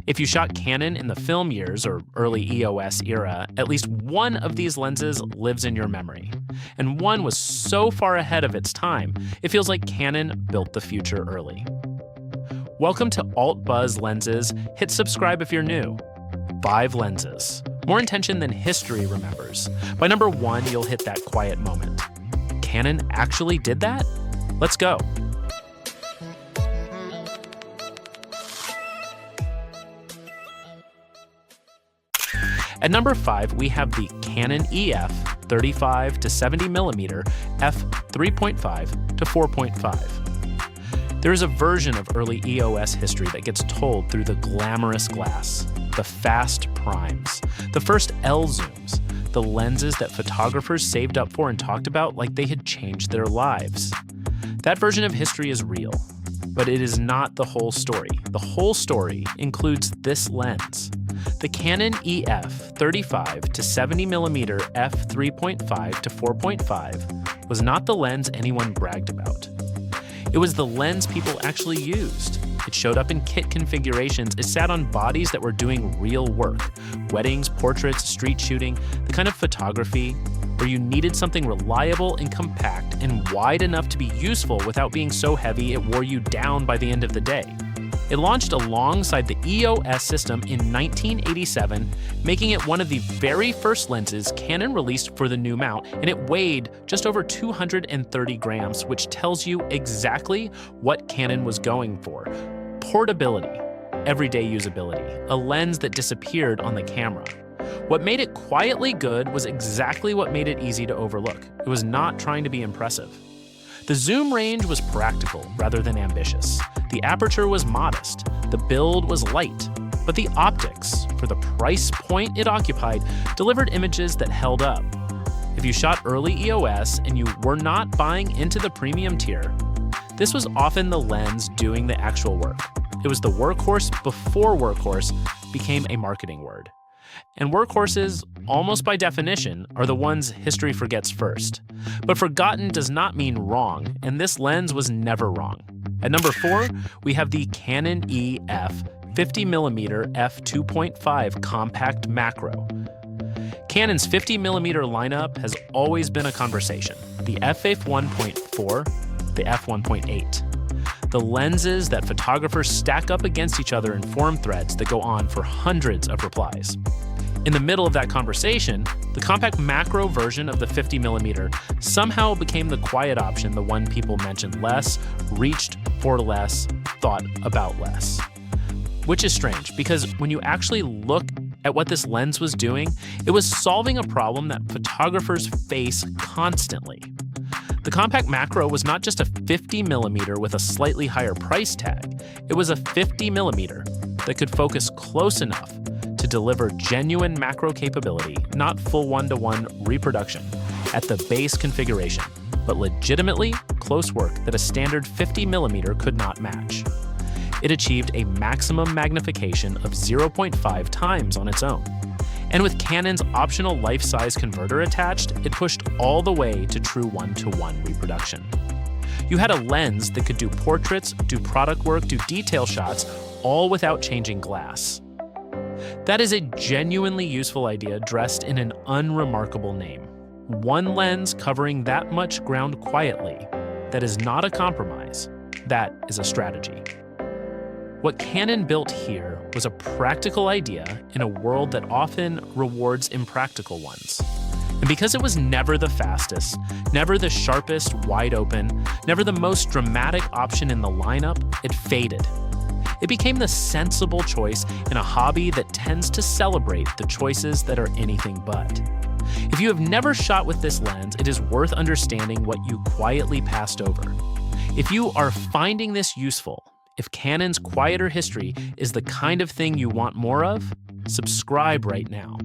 If you shot Canon in the film years or early EOS era, at least one of these lenses lives in your memory. And one was so far ahead of its time, it feels like Canon built the future early. Welcome to Alt Buzz Lenses. Hit subscribe if you're new. 5 lenses. More intention than history remembers. By number 1, you'll hit that quiet moment. Canon actually did that? Let's go. At number 5, we have the Canon EF 35 to 70mm f3.5 to 4.5. There is a version of early EOS history that gets told through the glamorous glass, the fast primes, the first L zooms, the lenses that photographers saved up for and talked about like they had changed their lives. That version of history is real, but it is not the whole story. The whole story includes this lens. The Canon EF 35 to 70mm f3.5 to 4.5 was not the lens anyone bragged about. It was the lens people actually used. It showed up in kit configurations. It sat on bodies that were doing real work. Weddings, portraits, street shooting, the kind of photography where you needed something reliable and compact and wide enough to be useful without being so heavy it wore you down by the end of the day. It launched alongside the EOS system in 1987, making it one of the very first lenses Canon released for the new mount, and it weighed just over 230 grams, which tells you exactly what Canon was going for. Portability, everyday usability, a lens that disappeared on the camera. What made it quietly good was exactly what made it easy to overlook. It was not trying to be impressive. The zoom range was practical rather than ambitious. The aperture was modest. The build was light. But the optics, for the price point it occupied, delivered images that held up. If you shot early EOS and you were not buying into the premium tier, this was often the lens doing the actual work. It was the workhorse before workhorse became a marketing word. And workhorses, almost by definition, are the ones history forgets first. But forgotten does not mean wrong, and this lens was never wrong. At number 4, we have the Canon EF 50mm f2.5 compact macro. Canon's 50mm lineup has always been a conversation. The f1.4, the f1.8. The lenses that photographers stack up against each other in forum threads that go on for hundreds of replies. In the middle of that conversation, the compact macro version of the 50mm somehow became the quiet option, the one people mentioned less, reached for less, thought about less. Which is strange, because when you actually look at what this lens was doing, it was solving a problem that photographers face constantly. The compact macro was not just a 50mm with a slightly higher price tag. It was a 50mm that could focus close enough to deliver genuine macro capability, not full one-to-one reproduction at the base configuration, but legitimately close work that a standard 50mm could not match. It achieved a maximum magnification of 0.5 times on its own. And with Canon's optional life-size converter attached, it pushed all the way to true one-to-one reproduction. You had a lens that could do portraits, do product work, do detail shots, all without changing glass. That is a genuinely useful idea dressed in an unremarkable name. One lens covering that much ground quietly. That is not a compromise. That is a strategy. What Canon built here was a practical idea in a world that often rewards impractical ones. And because it was never the fastest, never the sharpest wide open, never the most dramatic option in the lineup, it faded. It became the sensible choice in a hobby that tends to celebrate the choices that are anything but. If you have never shot with this lens, it is worth understanding what you quietly passed over. If you are finding this useful, if Canon's quieter history is the kind of thing you want more of, subscribe right now.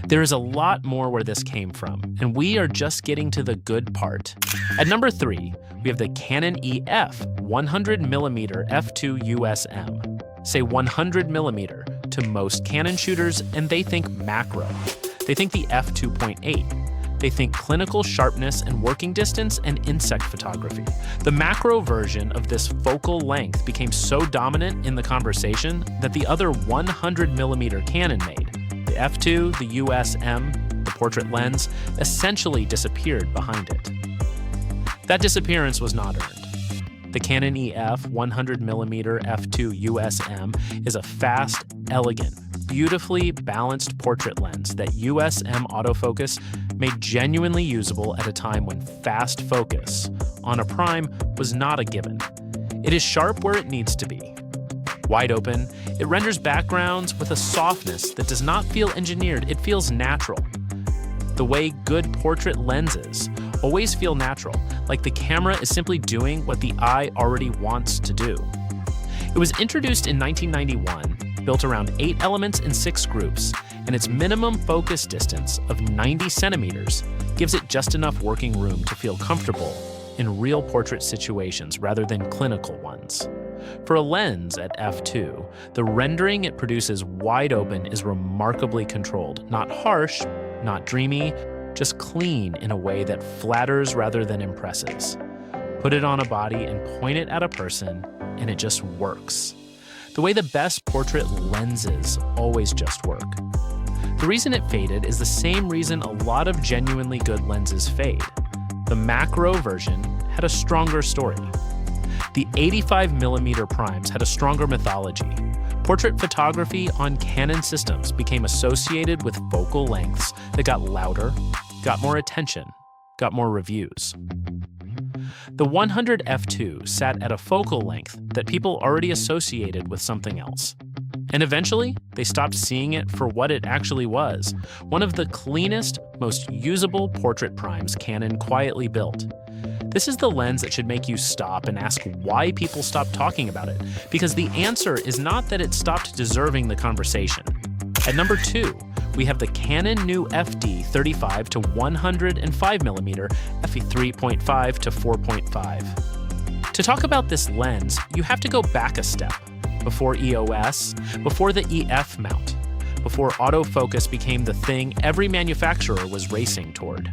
There is a lot more where this came from, and we are just getting to the good part. At number 3, we have the Canon EF 100mm f2 USM. Say 100mm to most Canon shooters, and they think macro. They think the f2.8. They think clinical sharpness and working distance and insect photography. The macro version of this focal length became so dominant in the conversation that the other 100mm Canon made, the f2, the USM, the portrait lens, essentially disappeared behind it. That disappearance was not earned. The Canon EF 100mm f2 USM is a fast, elegant, beautifully balanced portrait lens that USM autofocus made genuinely usable at a time when fast focus on a prime was not a given. It is sharp where it needs to be. Wide open, it renders backgrounds with a softness that does not feel engineered, it feels natural. The way good portrait lenses always feel natural, like the camera is simply doing what the eye already wants to do. It was introduced in 1991, built around 8 elements in 6 groups, and its minimum focus distance of 90 centimeters gives it just enough working room to feel comfortable in real portrait situations rather than clinical ones. For a lens at f2, the rendering it produces wide open is remarkably controlled, not harsh, not dreamy, just clean in a way that flatters rather than impresses. Put it on a body and point it at a person, and it just works. The way the best portrait lenses always just work. The reason it faded is the same reason a lot of genuinely good lenses fade. The macro version had a stronger story. The 85mm primes had a stronger mythology. Portrait photography on Canon systems became associated with focal lengths that got louder, got more attention, got more reviews. The 100 f2 sat at a focal length that people already associated with something else. And eventually, they stopped seeing it for what it actually was, one of the cleanest, most usable portrait primes Canon quietly built. This is the lens that should make you stop and ask why people stopped talking about it, because the answer is not that it stopped deserving the conversation. At number 2, we have the Canon New FD 35 to 105mm f3.5 to 4.5. To talk about this lens, you have to go back a step. Before EOS, before the EF mount, before autofocus became the thing every manufacturer was racing toward.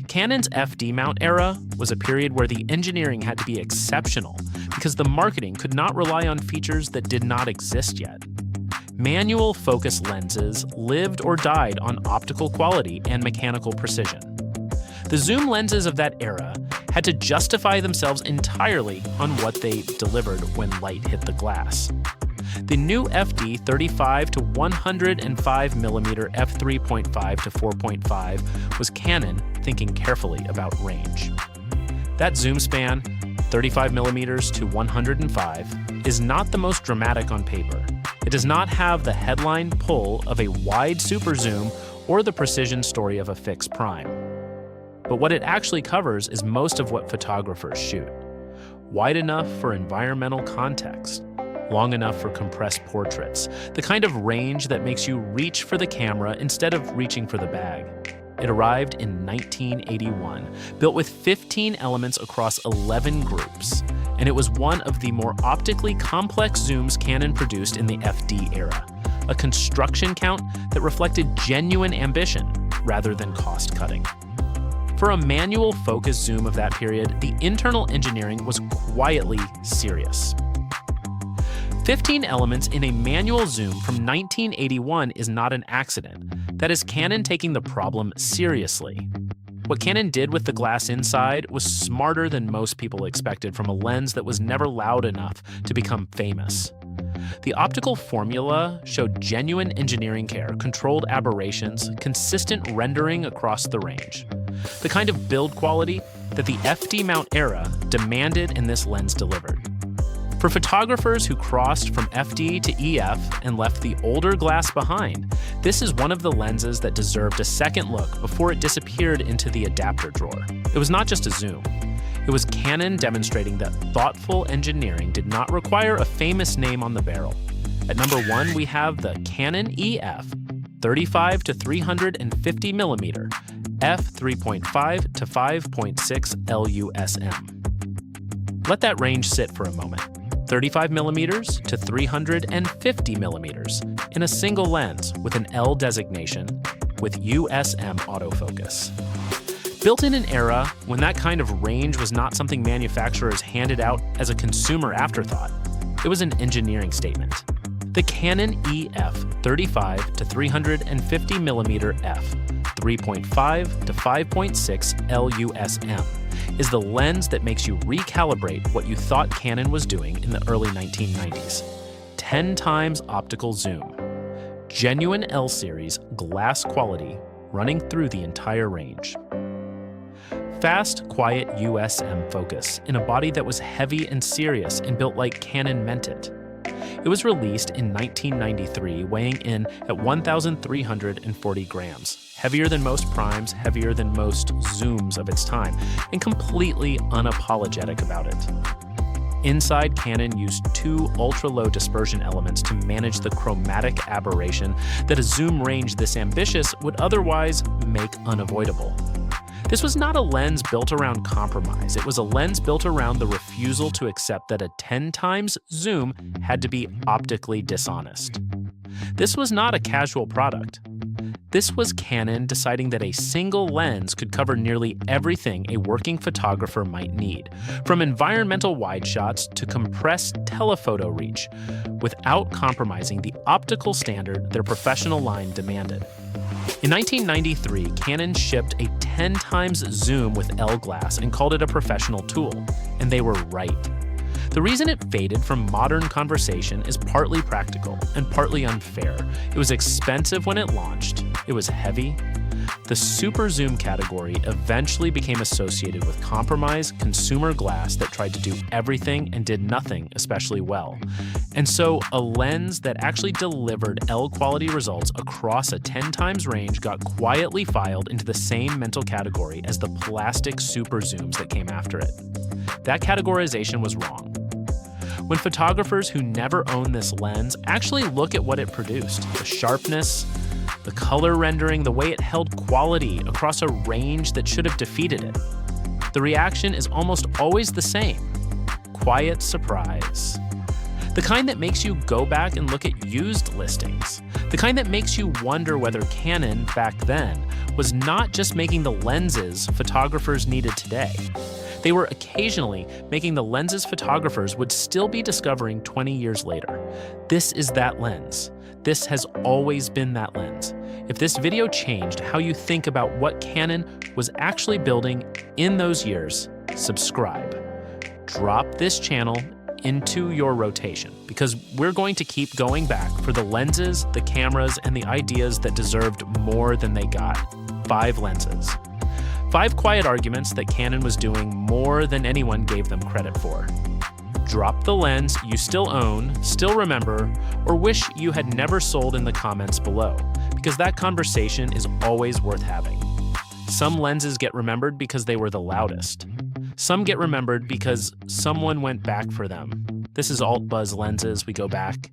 Canon's FD mount era was a period where the engineering had to be exceptional because the marketing could not rely on features that did not exist yet. Manual focus lenses lived or died on optical quality and mechanical precision. The zoom lenses of that era had to justify themselves entirely on what they delivered when light hit the glass. The new FD 35 to 105mm f3.5 to 4.5 was Canon thinking carefully about range. That zoom span, 35mm to 105, is not the most dramatic on paper. It does not have the headline pull of a wide super zoom or the precision story of a fixed prime. But what it actually covers is most of what photographers shoot. Wide enough for environmental context, long enough for compressed portraits, the kind of range that makes you reach for the camera instead of reaching for the bag. It arrived in 1981, built with 15 elements across 11 groups, and it was one of the more optically complex zooms Canon produced in the FD era, a construction count that reflected genuine ambition rather than cost-cutting. For a manual focus zoom of that period, the internal engineering was quietly serious. 15 elements in a manual zoom from 1981 is not an accident. That is Canon taking the problem seriously. What Canon did with the glass inside was smarter than most people expected from a lens that was never loud enough to become famous. The optical formula showed genuine engineering care, controlled aberrations, consistent rendering across the range. The kind of build quality that the FD mount era demanded and this lens delivered. For photographers who crossed from FD to EF and left the older glass behind, this is one of the lenses that deserved a second look before it disappeared into the adapter drawer. It was not just a zoom. It was Canon demonstrating that thoughtful engineering did not require a famous name on the barrel. At number 1, we have the Canon EF 35 to 350mm f3.5 to 5.6 L USM. Let that range sit for a moment. 35mm to 350mm in a single lens with an L designation with USM autofocus. Built in an era when that kind of range was not something manufacturers handed out as a consumer afterthought, it was an engineering statement. The Canon EF 35 to 350 mm f 3.5 to 5.6 L USM is the lens that makes you recalibrate what you thought Canon was doing in the early 1990s. 10 times optical zoom. Genuine L-series glass quality running through the entire range. Fast, quiet USM focus in a body that was heavy and serious and built like Canon meant it. It was released in 1993, weighing in at 1,340 grams, heavier than most primes, heavier than most zooms of its time, and completely unapologetic about it. Inside, Canon used two ultra-low dispersion elements to manage the chromatic aberration that a zoom range this ambitious would otherwise make unavoidable. This was not a lens built around compromise. It was a lens built around the refusal to accept that a 10 times zoom had to be optically dishonest. This was not a casual product. This was Canon deciding that a single lens could cover nearly everything a working photographer might need, from environmental wide shots to compressed telephoto reach, without compromising the optical standard their professional line demanded. In 1993, Canon shipped a 10 times zoom with L glass and called it a professional tool, and they were right. The reason it faded from modern conversation is partly practical and partly unfair. It was expensive when it launched, it was heavy. The super zoom category eventually became associated with compromised consumer glass that tried to do everything and did nothing especially well. And so a lens that actually delivered L quality results across a 10 times range got quietly filed into the same mental category as the plastic super zooms that came after it. That categorization was wrong. When photographers who never own this lens actually look at what it produced, the sharpness, the color rendering, the way it held quality across a range that should have defeated it, the reaction is almost always the same: quiet surprise. The kind that makes you go back and look at used listings. The kind that makes you wonder whether Canon, back then, was not just making the lenses photographers needed today. They were occasionally making the lenses photographers would still be discovering 20 years later. This is that lens. This has always been that lens. If this video changed how you think about what Canon was actually building in those years, subscribe. Drop this channel into your rotation, because we're going to keep going back for the lenses, the cameras, and the ideas that deserved more than they got. 5 lenses. 5 quiet arguments that Canon was doing more than anyone gave them credit for. Drop the lens you still own, still remember, or wish you had never sold in the comments below, because that conversation is always worth having. Some lenses get remembered because they were the loudest. Some get remembered because someone went back for them. This is Alt Buzz Lenses. We go back.